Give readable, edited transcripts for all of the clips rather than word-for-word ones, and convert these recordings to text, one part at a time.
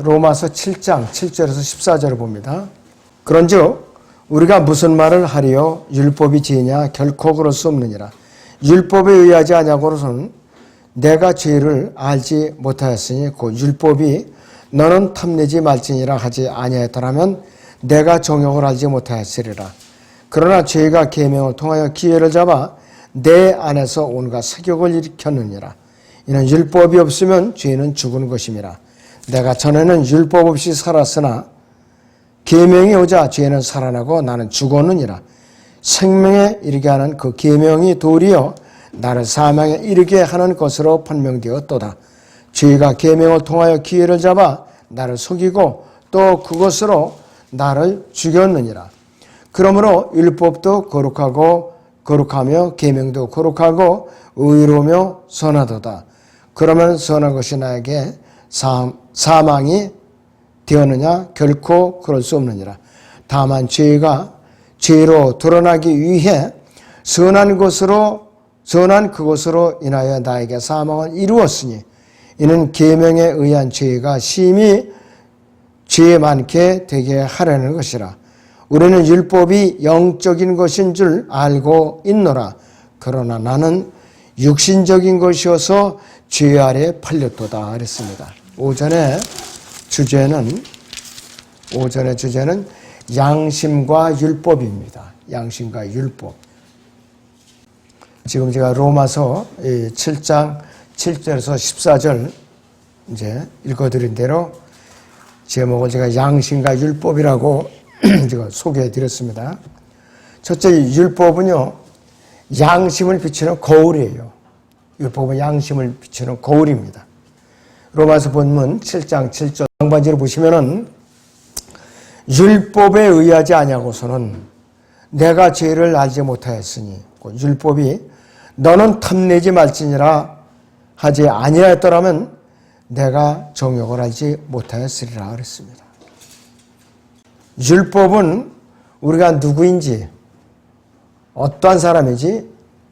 로마서 7장 7절에서 14절을 봅니다. 그런즉 우리가 무슨 말을 하리요? 율법이 죄냐? 결코 그럴 수 없느니라. 율법에 의하지 아니하고는 내가 죄를 알지 못하였으니 곧 율법이 너는 탐내지 말지니라 하지 아니하였더라면 내가 정욕을 알지 못하였으리라. 그러나 죄가 계명을 통하여 기회를 잡아 내 안에서 온갖 색욕을 일으켰느니라. 이는 율법이 없으면 죄는 죽은 것임이라. 내가 전에는 율법 없이 살았으나 계명이 오자 죄는 살아나고 나는 죽었느니라. 생명에 이르게 하는 그 계명이 도리어 나를 사망에 이르게 하는 것으로 판명되었도다. 죄가 계명을 통하여 기회를 잡아 나를 속이고 또 그것으로 나를 죽였느니라. 그러므로 율법도 거룩하고 거룩하며 계명도 거룩하고 의로우며 선하도다. 그러면 선한 것이 나에게 사망이 되었느냐? 결코 그럴 수 없느니라. 다만 죄가 죄로 드러나기 위해 선한 그것으로 인하여 나에게 사망을 이루었으니 이는 계명에 의한 죄가 심히 죄 많게 되게 하려는 것이라. 우리는 율법이 영적인 것인 줄 알고 있노라. 그러나 나는 육신적인 것이어서 죄 아래 팔렸도다 그랬습니다. 오전의 주제는 양심과 율법입니다. 양심과 율법. 지금 제가 로마서 7장 7절에서 14절 이제 읽어드린 대로 제목을 제가 양심과 율법이라고 제가 소개해 드렸습니다. 첫째, 율법은요, 양심을 비추는 거울이에요. 율법은 양심을 비추는 거울입니다. 로마서 본문 7장 7절 상반절을 보시면은 율법에 의하지 아니하고서는 내가 죄를 알지 못하였으니 율법이 너는 탐내지 말지니라 하지 아니하였더라면 내가 정욕을 알지 못하였으리라 그랬습니다. 율법은 우리가 누구인지 어떠한 사람인지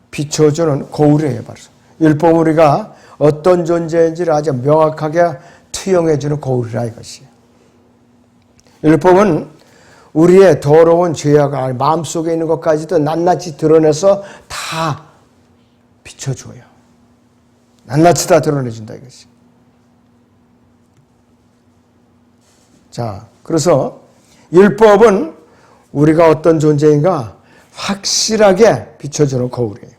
비춰주는 거울이에요. 바로 율법은 우리가 어떤 존재인지를 아주 명확하게 투영해주는 거울이라 이것이에요. 율법은 우리의 더러운 죄악을 마음속에 있는 것까지도 낱낱이 드러내서 다 비춰줘요. 낱낱이 다 드러내준다 이것이. 자, 그래서 율법은 우리가 어떤 존재인가 확실하게 비춰주는 거울이에요.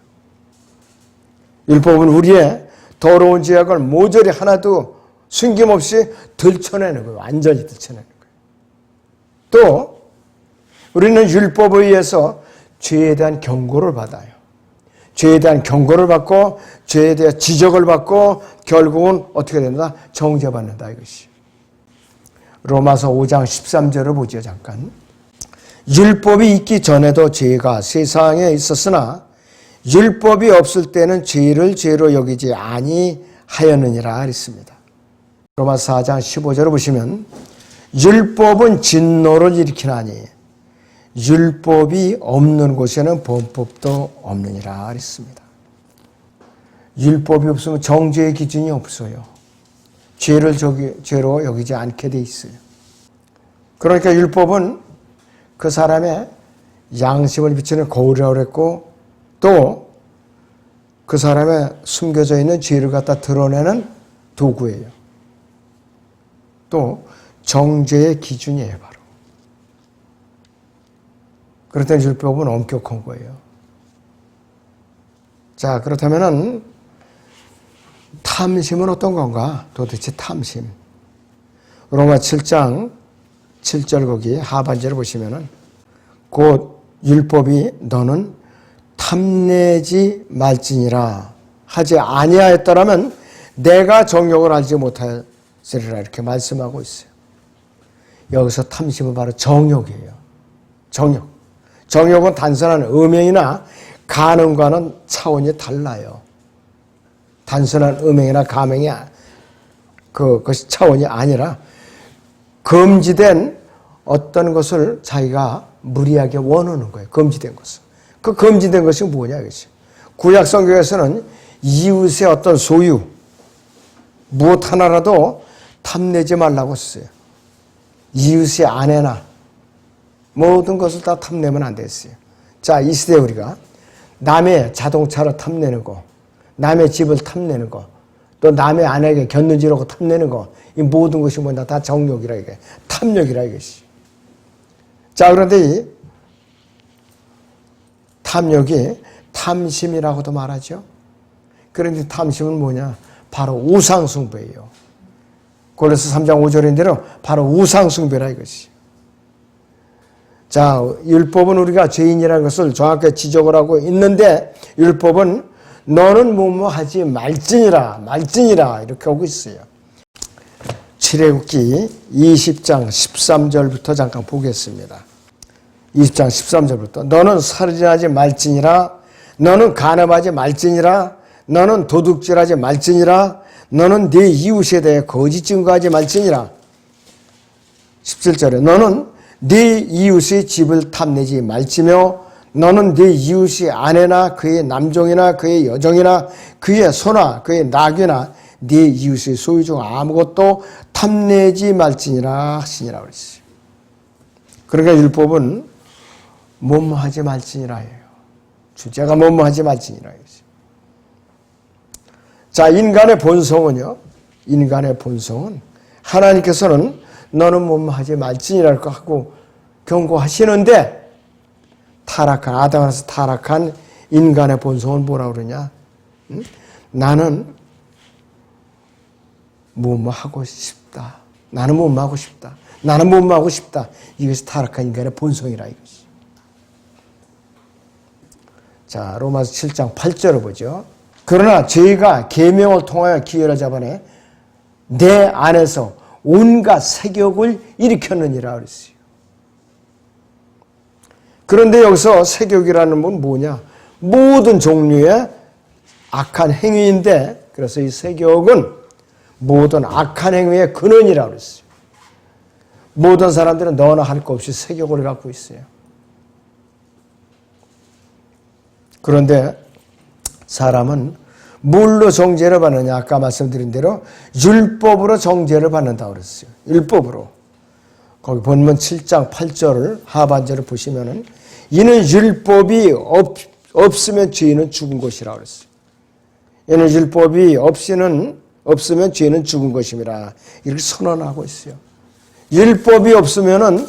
율법은 우리의 더러운 죄악을 모조리 하나도 숨김없이 들춰내는 거예요. 완전히 들춰내는 거예요. 또 우리는 율법에 의해서 죄에 대한 경고를 받아요. 죄에 대한 경고를 받고 죄에 대한 지적을 받고 결국은 어떻게 된다? 정죄받는다 이것이. 로마서 5장 13절을 보죠. 잠깐. 율법이 있기 전에도 죄가 세상에 있었으나 율법이 없을 때는 죄를 죄로 여기지 아니하였느니라 했습니다. 로마서 4장 15절을 보시면 율법은 진노를 일으키나니 율법이 없는 곳에는 범법도 없느니라 했습니다. 율법이 없으면 정죄의 기준이 없어요. 죄를 죄로 여기지 않게 돼 있어요. 그러니까 율법은 그 사람의 양심을 비추는 거울이라고 그랬고 또 그 사람의 숨겨져 있는 죄를 갖다 드러내는 도구예요. 또 정죄의 기준이에요. 바로. 그렇다면 율법은 엄격한 거예요. 자, 그렇다면은 탐심은 어떤 건가? 도대체 탐심. 로마 7장 7절 거기 하반절을 보시면은 곧 율법이 너는 탐내지 말지니라 하지 아니하였더라면 내가 정욕을 알지 못하였으리라 이렇게 말씀하고 있어요. 여기서 탐심은 바로 정욕이에요. 정욕. 정욕은 단순한 음행이나 간음과는 차원이 달라요. 단순한 음행이나 감행이 그것이 차원이 아니라 금지된 어떤 것을 자기가 무리하게 원하는 거예요. 금지된 것을. 그 금지된 것이 뭐냐 이것이. 구약 성경에서는 이웃의 어떤 소유 무엇 하나라도 탐내지 말라고 했어요. 이웃의 아내나 모든 것을 다 탐내면 안 됐어요. 자, 이 시대에 우리가 남의 자동차를 탐내는 거, 남의 집을 탐내는 거, 또 남의 아내에게 겼는지라고 탐내는 거, 이 모든 것이 뭐냐, 다 정욕이라 이게, 탐욕이라 이것이. 자, 그런데 이 탐욕이 탐심이라고도 말하죠. 그런데 탐심은 뭐냐? 바로 우상숭배예요. 골로새 3장 5절인데요. 바로 우상숭배라 이것이. 자, 율법은 우리가 죄인이라는 것을 정확하게 지적을 하고 있는데 율법은 너는 뭐뭐 하지 말지니라 이렇게 하고 있어요. 출애굽기 20장 13절부터 잠깐 보겠습니다. 20장 13절부터 너는 살인하지 말지니라, 너는 간음하지 말지니라, 너는 도둑질하지 말지니라, 너는 네 이웃에 대해 거짓 증거하지 말지니라. 17절에 너는 네 이웃의 집을 탐내지 말지며 너는 네 이웃의 아내나 그의 남종이나 그의 여종이나 그의 소나 그의 나귀나 네 이웃의 소유 중 아무것도 탐내지 말지니라 하시니라 그랬어요. 그러니까 율법은 뭐뭐하지 말지니라예요. 주제가 뭐뭐하지 말지니라. 자, 인간의 본성은요. 인간의 본성은 하나님께서는 너는 뭐뭐하지 말지니라고 하고 경고하시는데 타락한 아담에서 타락한 인간의 본성은 뭐라고 그러냐? 응? 나는 뭐뭐 하고 싶다. 나는 뭐뭐 하고 싶다. 나는 뭐뭐 하고 싶다. 이것이 타락한 인간의 본성이라 이것이. 자, 로마서 7장 8절을 보죠. 그러나 저희가 계명을 통하여 기회를 잡아내 내 안에서 온갖 색욕을 일으켰느니라 그랬어요. 그런데 여기서 색욕이라는 건 뭐냐? 모든 종류의 악한 행위인데 그래서 이 색욕은 모든 악한 행위의 근원이라고 그랬어요. 모든 사람들은 너나 할 것 없이 색욕을 갖고 있어요. 그런데 사람은 뭘로 정죄를 받느냐? 아까 말씀드린 대로 율법으로 정죄를 받는다고 그랬어요. 율법으로. 거기 본문 7장 8절을 하반절을 보시면은 이는 율법이 없으면 죄는 죽은 것이라고 그랬어요. 이는 율법이 없으면 죄는 죽은 것임이라 이렇게 선언하고 있어요. 율법이 없으면은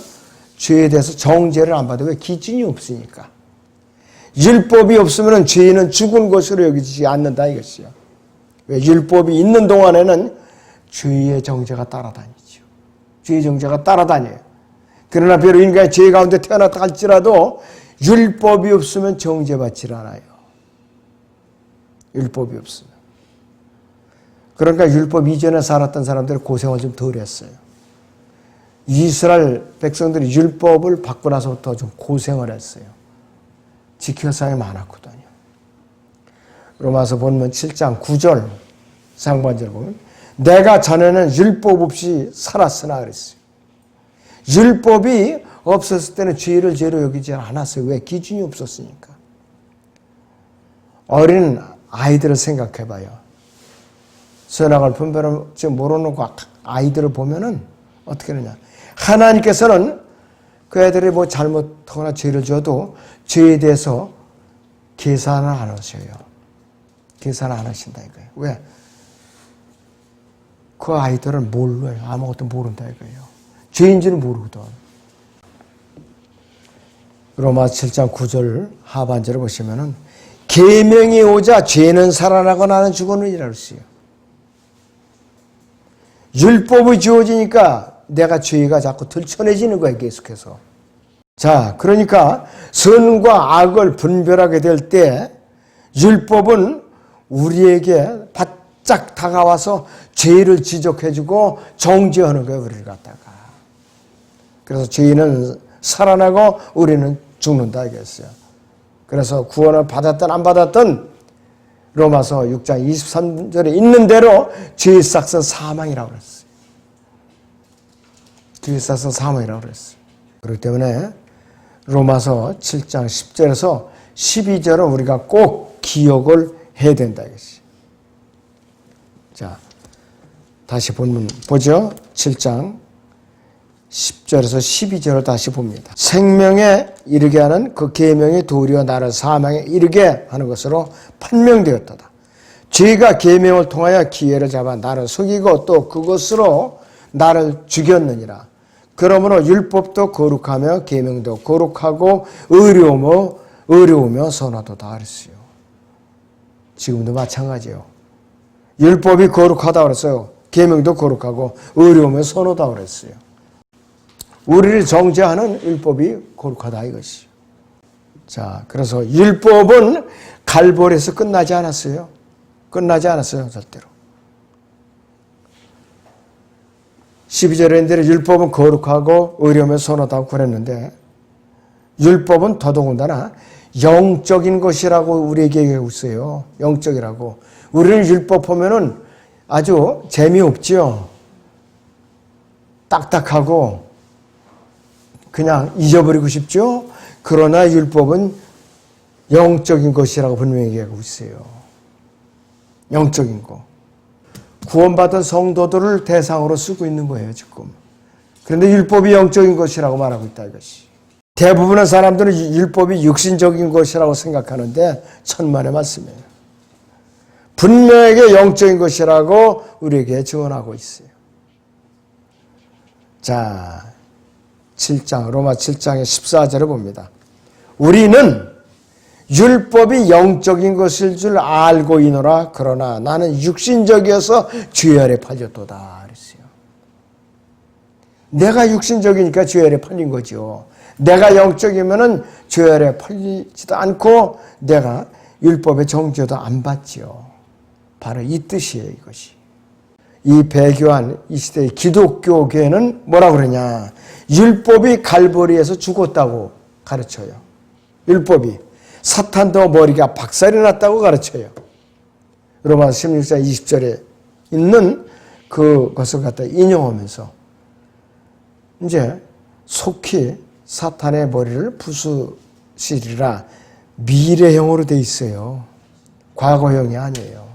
죄에 대해서 정죄를 안 받아요. 왜? 기준이 없으니까. 율법이 없으면 죄는 죽은 것으로 여기지 않는다 이것이요. 왜? 율법이 있는 동안에는 죄의 정죄가 따라다니죠. 죄의 정죄가 따라다녀요. 그러나 비록 인간의 죄 가운데 태어났다 할지라도 율법이 없으면 정죄받지 않아요. 율법이 없으면. 그러니까 율법 이전에 살았던 사람들이 고생을 좀 덜 했어요. 이스라엘 백성들이 율법을 받고 나서부터 좀 고생을 했어요. 지킬 사람이 많았거든요. 로마서 본문 7장 9절 상반절 보면 내가 전에는 율법 없이 살았으나 그랬어요. 율법이 없었을 때는 죄를 죄로 여기지 않았어요. 왜? 기준이 없었으니까. 어린 아이들을 생각해 봐요. 선악을 분별하지 모르는 아이들을 보면은 어떻게 하느냐. 하나님께서는 그 애들이 뭐 잘못하거나 죄를 져도 죄에 대해서 계산을 안 하셔요. 계산을 안 하신다 이거예요. 왜? 그 아이들은 몰라요. 아무것도 모른다 이거예요. 죄인지는 모르거든. 로마서 7장 9절 하반절을 보시면은 계명이 오자 죄는 살아나고 나는 죽었느니라 그랬어요. 율법이 주어지니까 내가 죄가 자꾸 들춰내지는 거예요. 계속해서. 자, 그러니까 선과 악을 분별하게 될 때 율법은 우리에게 바짝 다가와서 죄를 지적해주고 정죄하는 거예요. 우리를 갖다가. 그래서 죄인은 살아나고 우리는 죽는다 이랬어요. 그래서 구원을 받았든 안 받았든 로마서 6장 23절에 있는 대로 죄의 삭은 사망이라고 그랬어요. 죄의 삭은 사망이라고 그랬어요. 그렇기 때문에 로마서 7장 10절에서 12절은 우리가 꼭 기억을 해야 된다 이것이. 자, 다시 본문 보죠. 7장 10절에서 12절을 다시 봅니다. 생명에 이르게 하는 그 계명의 도리와 나를 사망에 이르게 하는 것으로 판명되었도다. 죄가 계명을 통하여 기회를 잡아 나를 속이고 또 그것으로 나를 죽였느니라. 그러므로 율법도 거룩하며 계명도 거룩하고 의로우며 선하도다 그랬어요. 지금도 마찬가지예요. 율법이 거룩하다 그랬어요. 계명도 거룩하고 의로우며 선하다 그랬어요. 우리를 정죄하는 율법이 거룩하다 이것이요. 자, 그래서 율법은 갈보리에서 끝나지 않았어요. 끝나지 않았어요, 절대로. 12절에 있는 율법은 거룩하고 의로우며 선하다고 그랬는데 율법은 더더군다나 영적인 것이라고 우리에게 얘기하고 있어요. 영적이라고. 우리는 율법 보면은 아주 재미없지요. 딱딱하고 그냥 잊어버리고 싶죠. 그러나 율법은 영적인 것이라고 분명히 얘기하고 있어요. 영적인 거. 구원받은 성도들을 대상으로 쓰고 있는 거예요, 지금. 그런데 율법이 영적인 것이라고 말하고 있다, 이것이. 대부분의 사람들은 율법이 육신적인 것이라고 생각하는데 천만의 말씀이에요. 분명하게 영적인 것이라고 우리에게 증언하고 있어요. 자, 7장, 로마 7장의 14절을 봅니다. 우리는 율법이 영적인 것일 줄 알고 있노라. 그러나 나는 육신적이어서 죄 아래 팔렸도다. 그랬어요. 내가 육신적이니까 죄 아래 팔린 거죠. 내가 영적이면은 죄 아래 팔리지도 않고 내가 율법의 정죄도 안 받지요. 바로 이 뜻이에요, 이것이. 이 배교한 이 시대의 기독교계는 뭐라 그러냐. 율법이 갈보리에서 죽었다고 가르쳐요. 율법이. 사탄도 머리가 박살이 났다고 가르쳐요. 로마서 16장 20절에 있는 그것을 갖다 인용하면서 이제 속히 사탄의 머리를 부수시리라 미래형으로 돼 있어요. 과거형이 아니에요.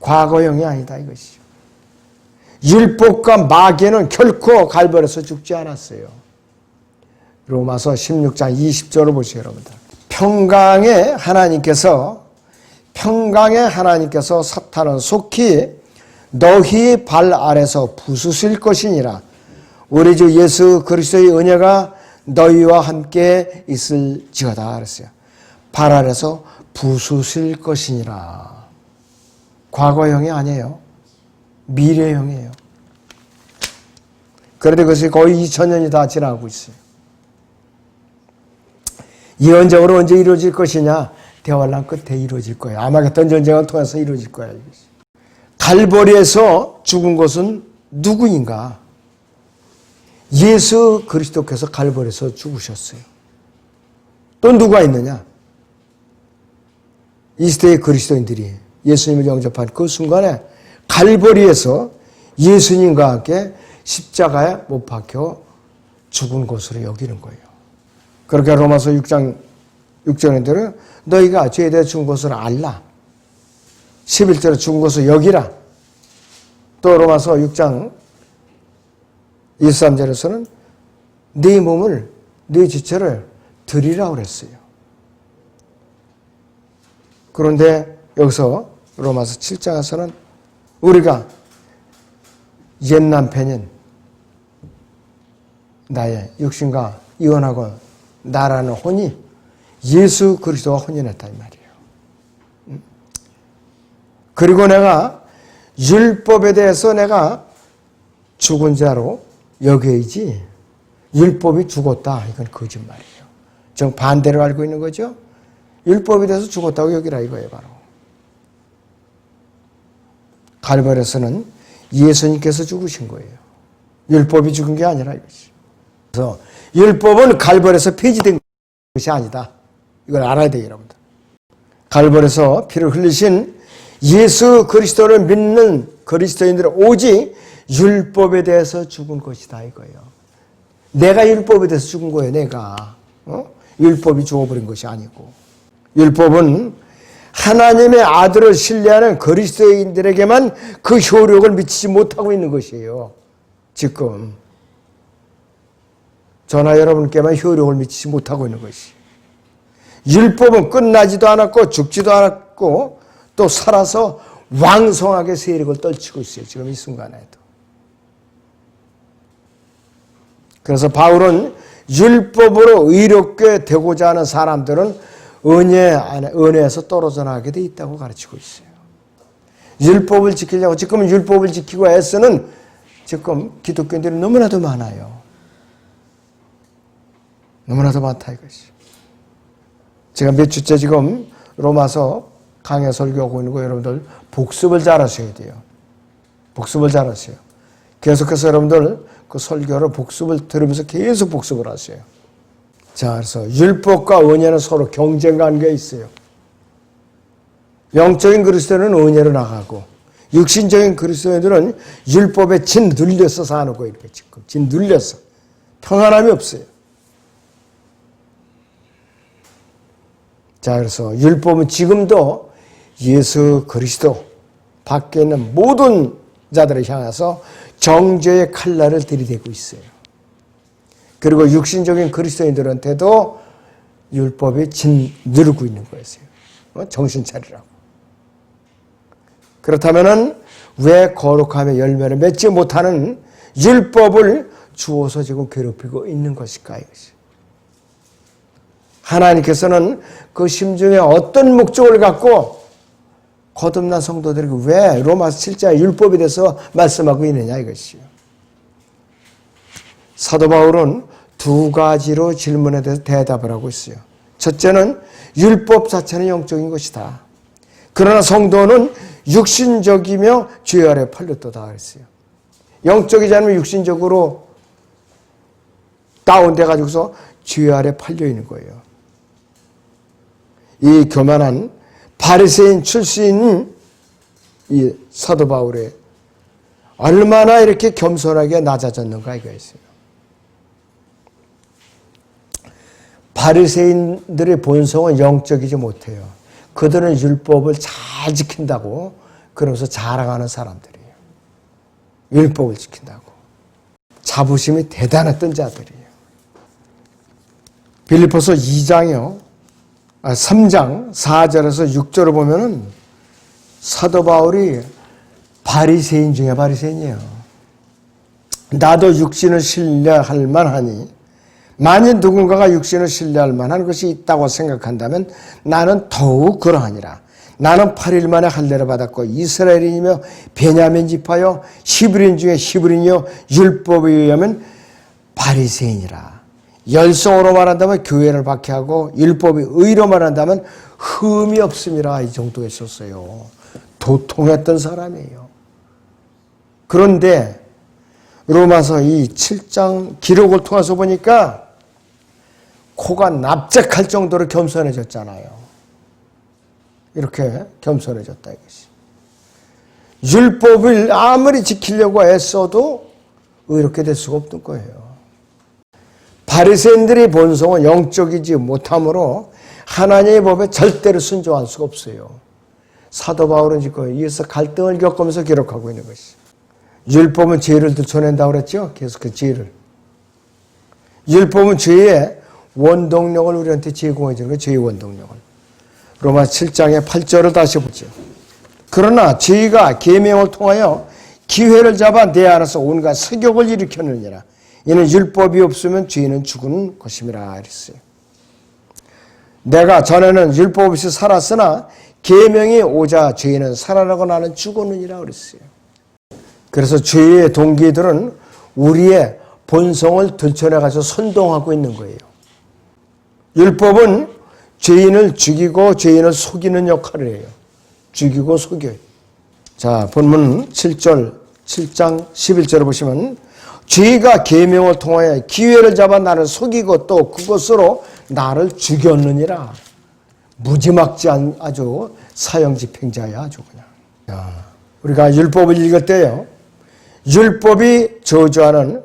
과거형이 아니다 이것이죠. 율법과 마귀는 결코 갈보리에서 죽지 않았어요. 로마서 16장 20절을 보시죠, 여러분들. 평강의 하나님께서 사탄은 속히 너희 발 아래서 부수실 것이니라. 우리 주 예수 그리스도의 은혜가 너희와 함께 있을지어다 그랬어요. 발 아래서 부수실 것이니라. 과거형이 아니에요. 미래형이에요. 그런데 그것이 거의 2000년이 다 지나고 있어요. 예언적으로 언제 이루어질 것이냐? 대환란 끝에 이루어질 거예요. 아마겟돈 전쟁을 통해서 이루어질 거예요. 갈보리에서 죽은 것은 누구인가? 예수 그리스도께서 갈보리에서 죽으셨어요. 또 누가 있느냐? 이 시대의 그리스도인들이 예수님을 영접한 그 순간에 갈보리에서 예수님과 함께 십자가에 못 박혀 죽은 것으로 여기는 거예요. 그렇게 로마서 6장 6절에는 너희가 죄에 대해 죽은 것을 알라. 11절에 죽은 것을 여기라. 또 로마서 6장 23절에서는 네 몸을 네 지체를 드리라고 그랬어요. 그런데 여기서 로마서 7장에서는 우리가 옛 남편인 나의 육신과 이혼하고 나라는 혼이 예수 그리스도와 혼인했다 이 말이에요. 그리고 내가 율법에 대해서 내가 죽은 자로 여겨야지 율법이 죽었다 이건 거짓말이에요. 정 반대로 알고 있는 거죠. 율법에 대해서 죽었다고 여기라 이거예요. 바로 갈보리에서는 예수님께서 죽으신 거예요. 율법이 죽은 게 아니라 이것이. 그래서 율법은 갈보리에서 폐지된 것이 아니다. 이걸 알아야 돼요, 여러분들. 갈보리에서 피를 흘리신 예수 그리스도를 믿는 그리스도인들은 오직 율법에 대해서 죽은 것이다 이거예요. 내가 율법에 대해서 죽은 거예요, 내가. 율법이 죽어버린 것이 아니고. 율법은 하나님의 아들을 신뢰하는 그리스도인들에게만 그 효력을 미치지 못하고 있는 것이에요. 지금 저나 여러분께만 효력을 미치지 못하고 있는 것이. 율법은 끝나지도 않았고 죽지도 않았고 또 살아서 왕성하게 세력을 떨치고 있어요. 지금 이 순간에도. 그래서 바울은 율법으로 의롭게 되고자 하는 사람들은 은혜에서 떨어져 나가게 돼 있다고 가르치고 있어요. 율법을 지키려고 지금 율법을 지키고 애쓰는 지금 기독교인들이 너무나도 많아요. 너무나도 많다 이것이. 제가 몇 주째 지금 로마서 강해 설교하고 있는 거 여러분들 복습을 잘하셔야 돼요. 복습을 잘하세요. 계속해서 여러분들 그 설교를 복습을 들으면서 계속 복습을 하세요. 자, 그래서 율법과 은혜는 서로 경쟁 관계에 있어요. 영적인 그리스도인은 은혜로 나가고 육신적인 그리스도인들은 율법에 짓눌려서 사는 거예요. 이렇게 지금 짓눌려서 평안함이 없어요. 자, 그래서 율법은 지금도 예수 그리스도 밖에 있는 모든 자들을 향해서 정죄의 칼날을 들이대고 있어요. 그리고 육신적인 그리스도인들한테도 율법이 짓누르고 있는 거였어요. 정신 차리라고. 그렇다면은 왜 거룩함의 열매를 맺지 못하는 율법을 주어서 지금 괴롭히고 있는 것일까 이것이. 하나님께서는 그 심중에 어떤 목적을 갖고 거듭난 성도들에게 왜 로마서 7장의 율법에 대해서 말씀하고 있느냐 이것이요. 사도 바울은 두 가지로 질문에 대해서 대답을 하고 있어요. 첫째는 율법 자체는 영적인 것이다. 그러나 성도는 육신적이며 죄 아래 팔렸도다 그랬어요. 영적이지 않으면 육신적으로 다운돼 가지고서 죄 아래 팔려 있는 거예요. 이 교만한 바리새인 출신인 이 사도 바울의 얼마나 이렇게 겸손하게 낮아졌는가 이거였어요. 바리새인들의 본성은 영적이지 못해요. 그들은 율법을 잘 지킨다고 그러면서 자랑하는 사람들이에요. 율법을 지킨다고. 자부심이 대단했던 자들이에요. 빌립보서 2장이요. 3장 4절에서 6절을 보면은 사도 바울이 바리새인 중에 바리새인이에요. 나도 육신을 신뢰할 만하니 만일 누군가가 육신을 신뢰할 만한 것이 있다고 생각한다면 나는 더욱 그러하니라. 나는 8일 만에 할례를 받았고 이스라엘인이며 베냐민 지파요 히브리인 중에 히브리인이요 율법에 의하면 바리새인이라. 열성으로 말한다면 교회를 박해하고 율법이 의로 말한다면 흠이 없음이라. 이 정도에 있었어요. 도통했던 사람이에요. 그런데 로마서 이 7장 기록을 통해서 보니까 코가 납작할 정도로 겸손해졌잖아요. 이렇게 겸손해졌다 이것이. 율법을 아무리 지키려고 애써도 의롭게 될 수가 없는 거예요. 바리새인들의 본성은 영적이지 못하므로 하나님의 법에 절대로 순종할 수가 없어요. 사도 바울은 지금 이어서 갈등을 겪으면서 기록하고 있는 것이. 율법은 죄를 들춰낸다고 그랬죠? 계속 그 죄를. 율법은 죄의 원동력을 우리한테 제공해 주는 거예요. 죄의 원동력을. 로마 7장의 8절을 다시 보죠. 그러나 죄가 계명을 통하여 기회를 잡아 내 안에서 온갖 세욕을 일으켰느니라. 이는 율법이 없으면 죄는 죽은 것임이라 그랬어요. 내가 전에는 율법 없이 살았으나 계명이 오자 죄는 살아나고 나는 죽었느니라 그랬어요. 그래서 죄의 동기들은 우리의 본성을 들춰내가지고 선동하고 있는 거예요. 율법은 죄인을 죽이고 죄인을 속이는 역할을 해요. 죽이고 속여요. 자, 본문 7장 11절을 보시면 죄가 계명을 통하여 기회를 잡아 나를 속이고 또 그것으로 나를 죽였느니라. 무지막지한 아주 사형집행자야 아주 그냥. 자, 우리가 율법을 읽을 때요. 율법이 저주하는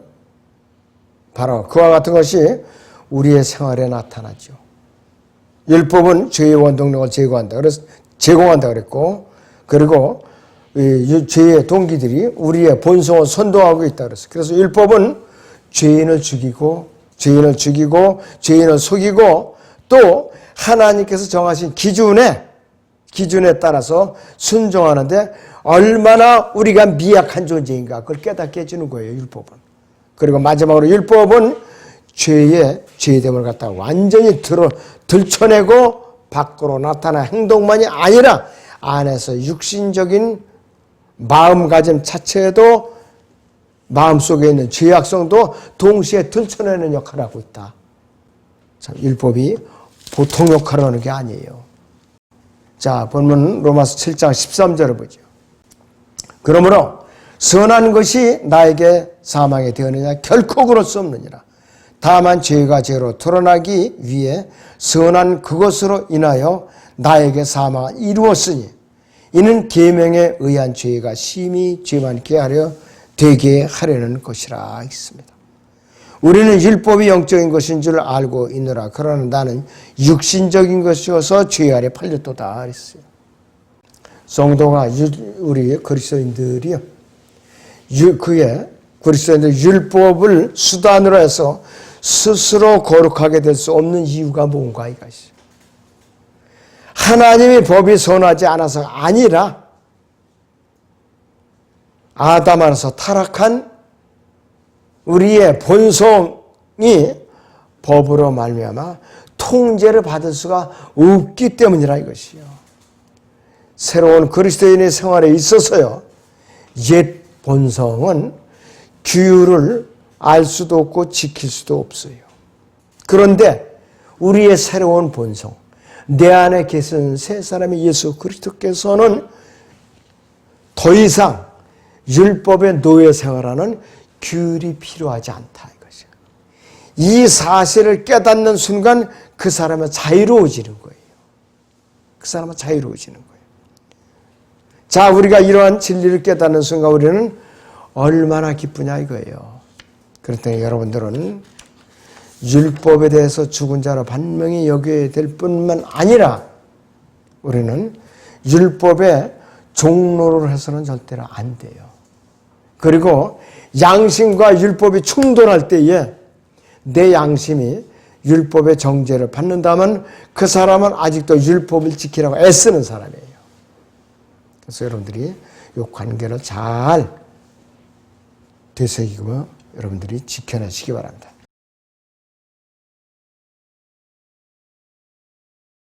바로 그와 같은 것이 우리의 생활에 나타나죠. 율법은 죄의 원동력을 제거한다. 그래서 제공한다 그랬고, 그리고 이 죄의 동기들이 우리의 본성을 선동하고 있다 그랬어요. 그래서 율법은 죄인을 죽이고 죄인을 속이고 또 하나님께서 정하신 기준에 따라서 순종하는데 얼마나 우리가 미약한 존재인가 그걸 깨닫게 해주는 거예요, 율법은. 그리고 마지막으로 율법은 죄됨을 갖다가 완전히 들춰내고 밖으로 나타난 행동만이 아니라 안에서 육신적인 마음가짐 자체에도 마음속에 있는 죄악성도 동시에 들춰내는 역할을 하고 있다. 참, 율법이 보통 역할을 하는 게 아니에요. 자, 본문 로마서 7장 13절을 보죠. 그러므로 선한 것이 나에게 사망이 되었느냐? 결코 그럴 수 없느니라. 다만 죄가 죄로 드러나기 위해 선한 그것으로 인하여 나에게 사망을 이루었으니 이는 계명에 의한 죄가 심히 죄 많게 되게 하려는 것이라 했습니다. 우리는 율법이 영적인 것인 줄 알고 있노라. 그러나 나는 육신적인 것이어서 죄 아래 팔렸도다 했어요. 성도가 우리 그리스도인들이요, 그리스도인들 율법을 수단으로 해서 스스로 거룩하게 될 수 없는 이유가 뭔가 이것이. 하나님의 법이 선하지 않아서가 아니라 아담 안에서 타락한 우리의 본성이 법으로 말미암아 통제를 받을 수가 없기 때문이라 이것이요. 새로운 그리스도인의 생활에 있어서요, 옛 본성은 규율을 알 수도 없고 지킬 수도 없어요. 그런데 우리의 새로운 본성, 내 안에 계신 새 사람의 예수 그리스도께서는 더 이상 율법의 노예 생활하는 규율이 필요하지 않다 이것이에요. 이 사실을 깨닫는 순간 그 사람은 자유로워지는 거예요. 그 사람은 자유로워지는 거예요. 자, 우리가 이러한 진리를 깨닫는 순간 우리는 얼마나 기쁘냐 이거예요. 그렇다니 여러분들은 율법에 대해서 죽은 자로 반명히 여겨야 될 뿐만 아니라 우리는 율법의 종로를 해서는 절대로 안 돼요. 그리고 양심과 율법이 충돌할 때에 내 양심이 율법의 정죄를 받는다면 그 사람은 아직도 율법을 지키라고 애쓰는 사람이에요. 그래서 여러분들이 이 관계를 잘 되새기고 여러분들이 지켜내시기 바랍니다.